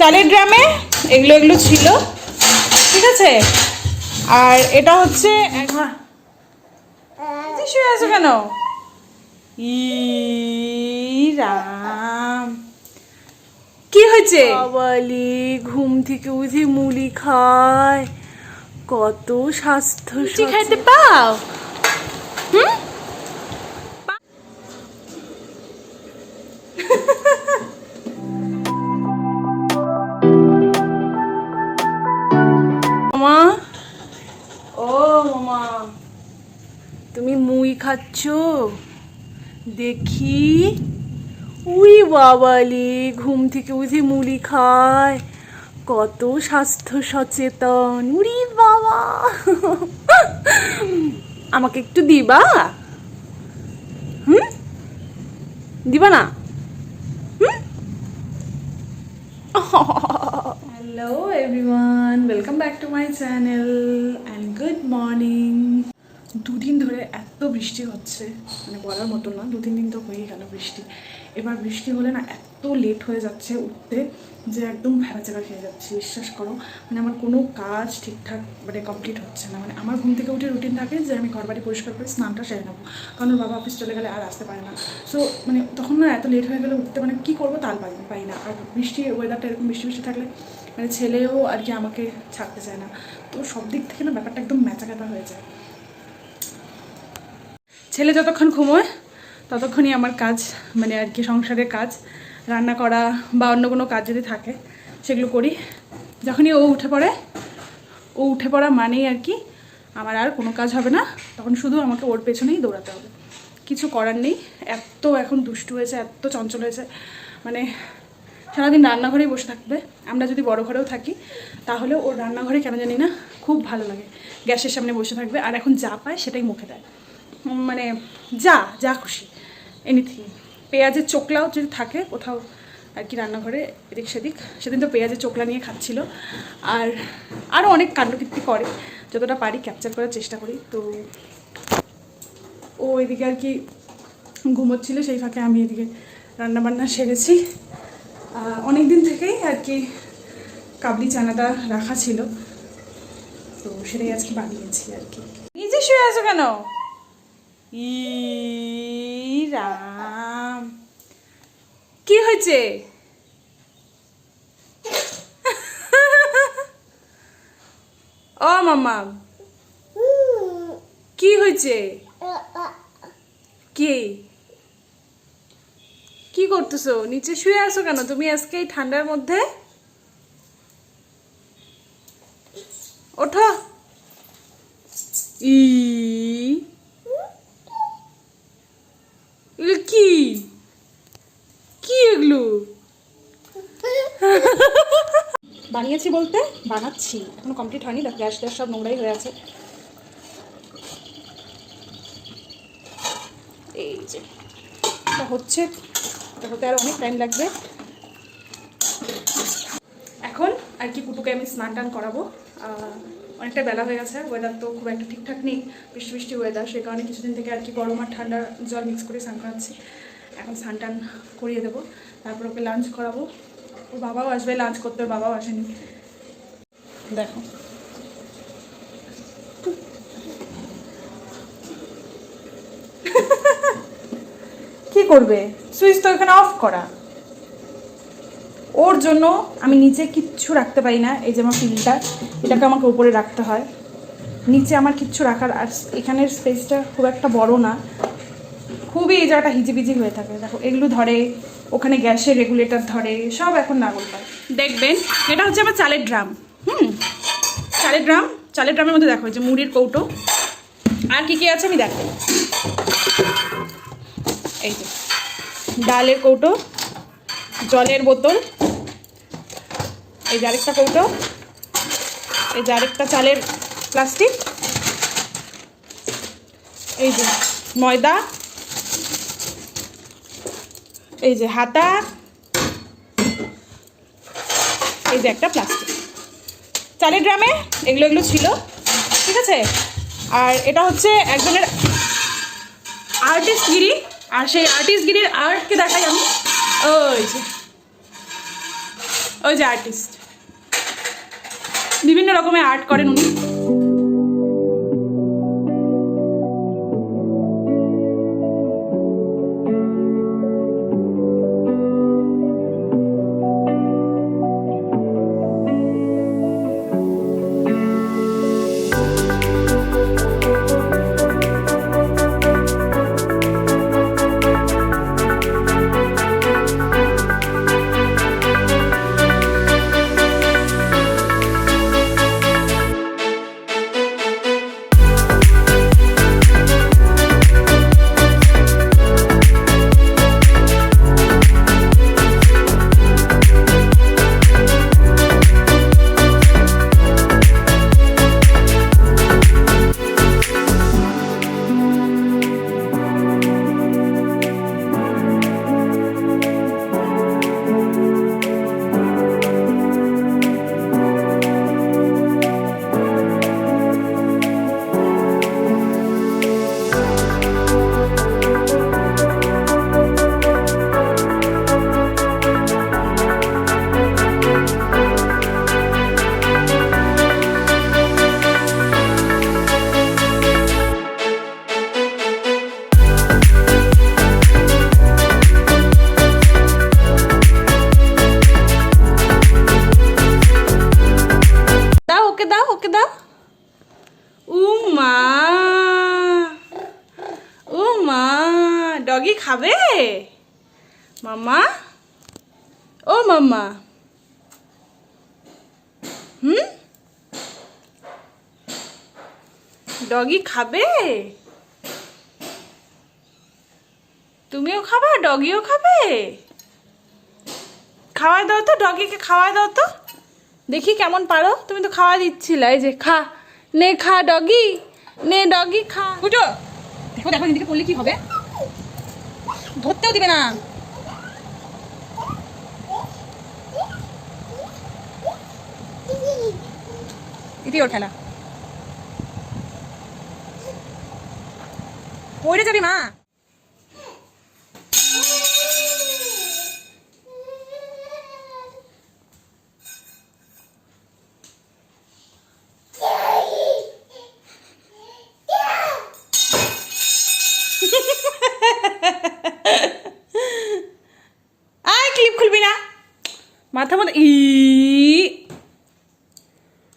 চালের ড্রামে এগুলো এগুলো ছিল, ঠিক আছে। আর এটা হচ্ছে শুয়ে আছো কেন? ই রাম, কি হয়েছে? বাবালি ঘুম থেকে উঠে মুড়ি খায়, কত স্বাস্থ্য খাইতে পাও। হুম, মামা, ও মামা, তুমি মুই খাচ্ছ দেখি। উই বাবালি ঘুম থেকে উঠে মুড়ি খায়, কত স্বাস্থ্য সচেতন। উরি বাবা, আমাকে একটু দিবা? হুম, দিবা না? হুম। Hello everyone, welcome back to my channel and good morning. দুদিন ধরে এত বৃষ্টি হচ্ছে, মানে বলার মতো না। 2-3 দিন তো হয়েই গেল বৃষ্টি। এবার বৃষ্টি হলে না এত লেট হয়ে যাচ্ছে উঠতে যে একদম ভেড়াচেরা খেয়ে যাচ্ছি, বিশ্বাস করো। মানে আমার কোনো কাজ ঠিকঠাক মানে কমপ্লিট হচ্ছে না। মানে আমার ঘুম থেকে উঠে রুটিন থাকে যে আমি ঘর বাড়ি পরিষ্কার করে স্নানটা সেরে নেবো, কারণ বাবা অফিস চলে গেলে আর আসতে পারে না। সো মানে তখন না এত লেট হয়ে গেলে উঠতে মানে কী করবো তাল পাই না। আর বৃষ্টি ওয়েদারটা এরকম বৃষ্টি বৃষ্টি থাকলে মানে ছেলেও আর কি আমাকে ছাড়তে চায় না। তো সব দিক থেকে না ব্যাপারটা একদম ম্যাচাকাটা হয়ে যায়। ছেলে যতক্ষণ ঘুমোয় ততক্ষণই আমার কাজ, মানে আর কি সংসারের কাজ, রান্না করা বা অন্য কোনো কাজ যদি থাকে সেগুলো করি। যখনই ও উঠে পড়া মানেই আর কি আমার আর কোনো কাজ হবে না, তখন শুধু আমাকে ওর পেছনেই দৌড়াতে হবে। কিছু করার নেই, এত এখন দুষ্টু হয়েছে, এত চঞ্চল হয়েছে। মানে সারাদিন রান্নাঘরেই বসে থাকবে। আমরা যদি বড় ঘরেও থাকি তাহলেও ওর রান্নাঘরে কেন জানি না খুব ভালো লাগে, গ্যাসের সামনে বসে থাকবে আর এখন যা পায় সেটাই মুখে দেয়। মানে যা খুশি এনিথিং। পেঁয়াজের চোকলাও যদি থাকে কোথাও আর কি রান্নাঘরে এদিক সেদিক, সেদিন তো পেঁয়াজের চোকলা নিয়ে খাচ্ছিল। আর আরও অনেক কাণ্ডকীর্তি করে, যতটা পারি ক্যাপচার করার চেষ্টা করি। তো ও এদিকে আর কি ঘুমোচ্ছিল, সেই ফাঁকে আমি এদিকে রান্নাবান্না সেরেছি। অনেক দিন থেকেই আর কি কাবলি চানাটা রাখা ছিল, তো সেটাই আজকে বানিয়েছি আর কি। নিজে শুয়ে আছো কেন? ই রাম, কি হয়েছে? ও মামা, কি হয়েছে? কি কি করতেছো? নিচে শুয়ে আছো কেন তুমি আজকে এই ঠান্ডার মধ্যে? ওঠো। ই এগুলো কি কি এগুলো বানিয়েছি বলতে বানাচ্ছি, এখনো কমপ্লিট হয়নি। গ্যাস ট্যাস সব নোংরাই হয়ে আছে। এই যে এটা হচ্ছে, এটা হতে আর অনেক টাইম লাগবে। এখন আর কি কুটুকে আমি স্নান টান করাবো। অনেকটা বেলা হয়ে গেছে, ওয়েদার তো খুব একটা ঠিকঠাক নেই, বৃষ্টি বৃষ্টি ওয়েদার, সেই কারণে কিছুদিন থেকে আর কি গরম আর ঠান্ডা জল মিক্স করে স্নান করাচ্ছি। এখন স্নান টান করিয়ে দেবো, তারপর ওকে লাঞ্চ করাবো। ওর বাবাও আসবে লাঞ্চ করতে, ওর বাবাও আসেনি। দেখো কি করবে, সুইচ তো এখানে অফ করা। ওর জন্য আমি নিচে কিচ্ছু রাখতে পারি না। এই যে আমার ফিল্টার, এটাকে আমাকে উপরে রাখতে হয়, নিচে আমার কিচ্ছু রাখার। আর এখানের স্পেসটা খুব একটা বড় না, খুবই এই জায়গাটা হিজিবিজি হয়ে থাকে। দেখো এগুলো ধরে, ওখানে গ্যাসের রেগুলেটর ধরে, সব এখন নাগল পায়। দেখবেন এটা হচ্ছে আমার চালের ড্রাম। চালের ড্রামের মধ্যে দেখো এই যে মুড়ির কৌটো, আর কি কি আছে আমি দেখো। এই যে ডালের কৌটো, জলের বোতল, এই যে আরেকটা কৌটো, এই যে আরেকটা চালের প্লাস্টিক, এই যে ময়দা, এই যে হাতা, এই যে একটা প্লাস্টিক। চালের ড্রামে এগুলো এগুলো ছিল, ঠিক আছে। আর এটা হচ্ছে একজনের আর্টিস্টগিরি, আর সেই আর্টিস্টগিরির আর্টকে দেখাই আমি। ওই যে ওই যে আর্টিস্ট, বিভিন্ন রকমের আর্ট করেন উনি। ডগি খাবে মাম্মা? ও মাম্মা, ডগি খাবে? তুমিও খাবা, ডগিও খাবে? খাওয়াই দাও তো, ডগিকে খাওয়াই দাও তো, দেখি কেমন পারো। তুমি তো খাওয়া দিচ্ছিলে। এই যে খা, নে খা ডগি, নে ডগি খা। উঠো, দেখো দেখো এদিকে পড়লে কি হবে, ধরতেও দিবে না। এটি ওর খেলা, পড়ে যাবি মা। আয় ক্লিপ খুলবি না, মাথা মতো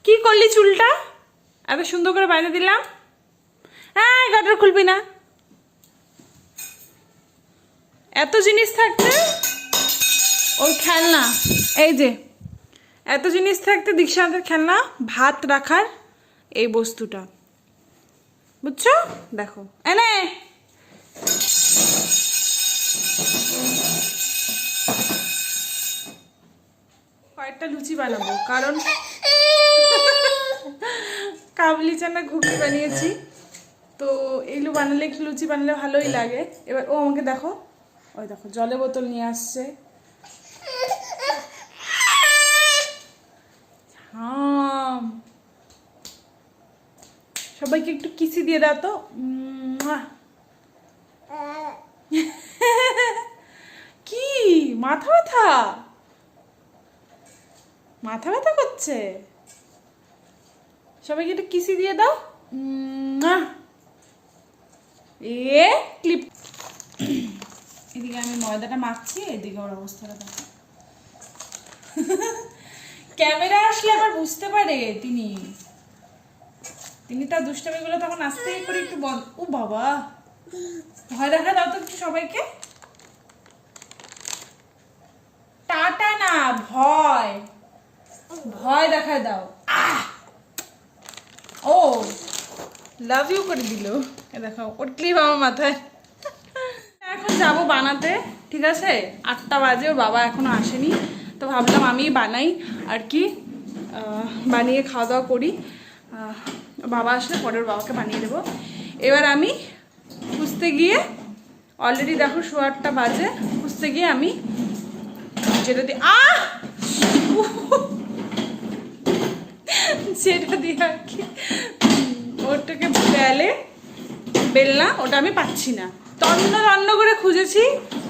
কি করলি? চুলটা এত সুন্দর করে বাইরে দিলাম, হ্যাঁ গাটার খুলবি না। এত জিনিস থাকতে ওর খেলনা, এই যে এত জিনিস থাকতে দীক্ষান্তের খেলনা, ভাত রাখার এই বস্তুটা, বুঝছো? দেখো এনে কয়েকটা লুচি বানাবো, কারণ কাবলি চানা ঘুগনি বানিয়েছি, তো এইগুলো বানালে একটু লুচি বানালে ভালোই লাগে। এবার ও আমাকে দেখো, ওই দেখো জলের বোতল নিয়ে আসছে। সবাইকে একটু কিসি দিয়ে দাও তো। কি মাথা ব্যথা, মাথা ব্যথা করছে? সবাইকে একটু কিসি দিয়ে দাও। এ ক্লিপ, এদিকে আমি ময়দাটা মাখছি, এদিকে ওর অবস্থাটা দেখো। ক্যামেরা আসলে আবার বুঝতে পারে তিনি তার দুষ্টামিগুলো তখন আস্তে করে একটু বন্ধ। ও বাবা, ভয় দেখা দাও তো একটু সবাইকে। টাটা না, ভয় ভয় দেখা দাও। ও লাভ ইউ করে দিল, দেখো ওর ক্লিপ আমার মাথায়। এখন যাবো বানাতে, ঠিক আছে? 8টা বাজে, ওর বাবা এখনো আসেনি, তো ভাবলাম আমি বানাই আর কি, বানিয়ে খাওয়া দাওয়া করি। বাবা আসলে পরে ওর বাবাকে বানিয়ে দেবো। এবার আমি খুঁজতে গিয়ে, অলরেডি দেখো 8:15 বাজে, খুঁজতে গিয়ে আমি যেটা দিয়ে যেটা দিয়ে আর কি ওটাকে বেলনা, ওটা আমি পাচ্ছি না। তন্ন করে খুঁজেছি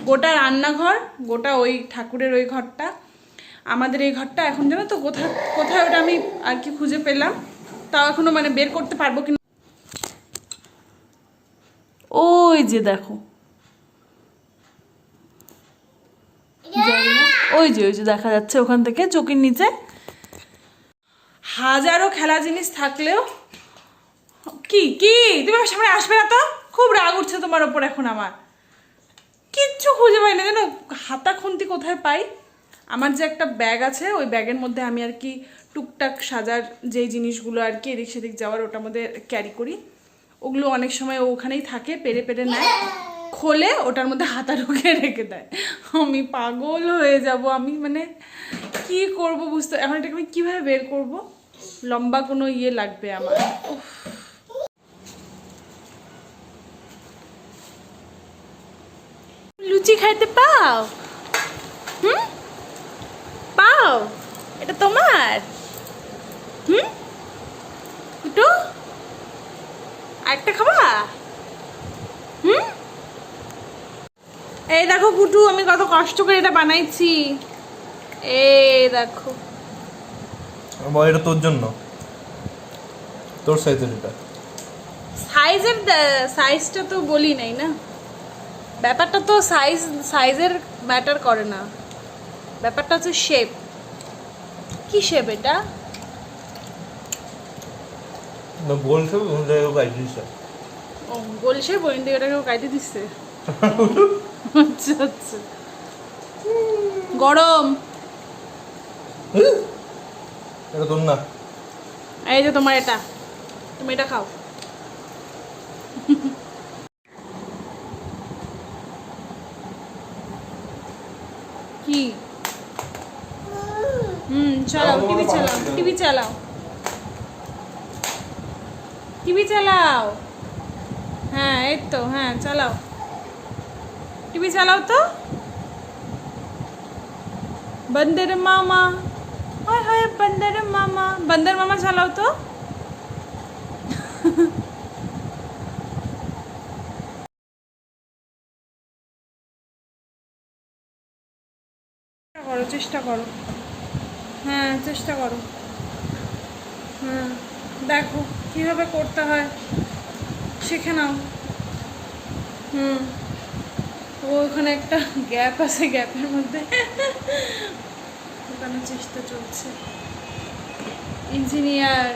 গোটা রান্নাঘর, গোটা ওই ঠাকুরের ওই ঘরটা, আমাদের এই ঘরটা এখন জানো তো কোথায় কোথায় ওটা আমি আর কি খুঁজে পেলাম, তাও এখনো মানে বের করতে পারবো কিনা। ওই যে দেখো, ওই যে দেখা যাচ্ছে ওখান থেকে চোখের নিচে। হাজারো খেলা জিনিস থাকলেও কি কি তুমি আমার সামনে আসবে না তো, খুব রাগ উঠছে তোমার ওপর এখন আমার। কিচ্ছু খুঁজে পাই না জানো, হাতা খুন্তি কোথায় পাই। আমার যে একটা ব্যাগ আছে, ওই ব্যাগের মধ্যে আমি আর কি টুকটাক সাজার যেই জিনিসগুলো আর কি এদিক সেদিক যাওয়ার ওটার মধ্যে ক্যারি করি, ওগুলো অনেক সময় ওখানেই থাকে, পেরে পেরে নেয়, খোলে ওটার মধ্যে হাতা ঢুকে রেখে দেয়। আমি পাগল হয়ে যাব, আমি মানে কি করব বুঝতে, এখন এটাকে আমি কীভাবে বের করব, লম্বা কোনো ইয়ে লাগবে আমার। লুচি খাইতে পাও? পাও? এটা তোমার? একটু আরেকটা খাবা? এই দেখো কুটু, আমি কত কষ্ট করে এটা বানাইছি। এই দেখো, এটা তোর জন্য, তোর সাইজের। এটা সাইজটা তো বলি নাই না, ব্যাপারটা তো সাইজের ম্যাটার করে না, ব্যাপারটা হচ্ছে শেপ। কি শেপ এটা? না গোল শেপ, ওই জায়গায় কাটি দিছে। ও গোল শেপ, ওই জায়গাটাকে কাটি দিচ্ছে। আচ্ছা আচ্ছা। গরম। এটা তোর না? এই যে তোমার এটা, তুমি এটা খাও। কি? চালাও টিভি, চালাও টিভি, চালাও টিভি, চালাও। হ্যাঁ এই তো, হ্যাঁ চালাও টিভি, চালাও তো। बंदर मामा, हाय हाय बंदर मामा চালাও তো। চেষ্টা করো, হ্যাঁ চেষ্টা করো। হ্যাঁ দেখো কিভাবে করতে হয়, শিখে নাও। ওখানে একটা গ্যাপ আছে, গ্যাপের মধ্যে ঢোকানোর চেষ্টা চলছে। ইঞ্জিনিয়ার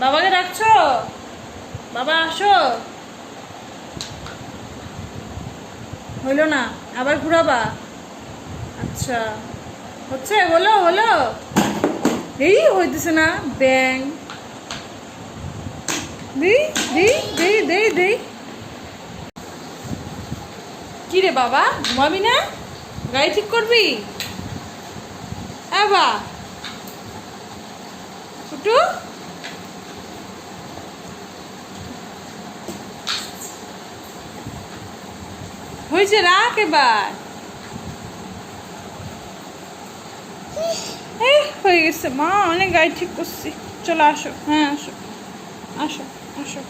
বাবাকে ডাকছো? বাবা আসো। হইল না, আবার ঘুরাবা? আচ্ছা হচ্ছে, হলো হলো, এই হইতেছে না। ব্যাং দেই দেই দেই দেই দেই। কি রে বাবা, ঘুমাবি না? গাড়ি ঠিক করবি? বা একটু হয়েছে, রাখ এবার। এই হয়ে গেছে মা, অনেক গাড়ি ঠিক করছি। চলো আসো, হ্যাঁ আসো আসো আসো।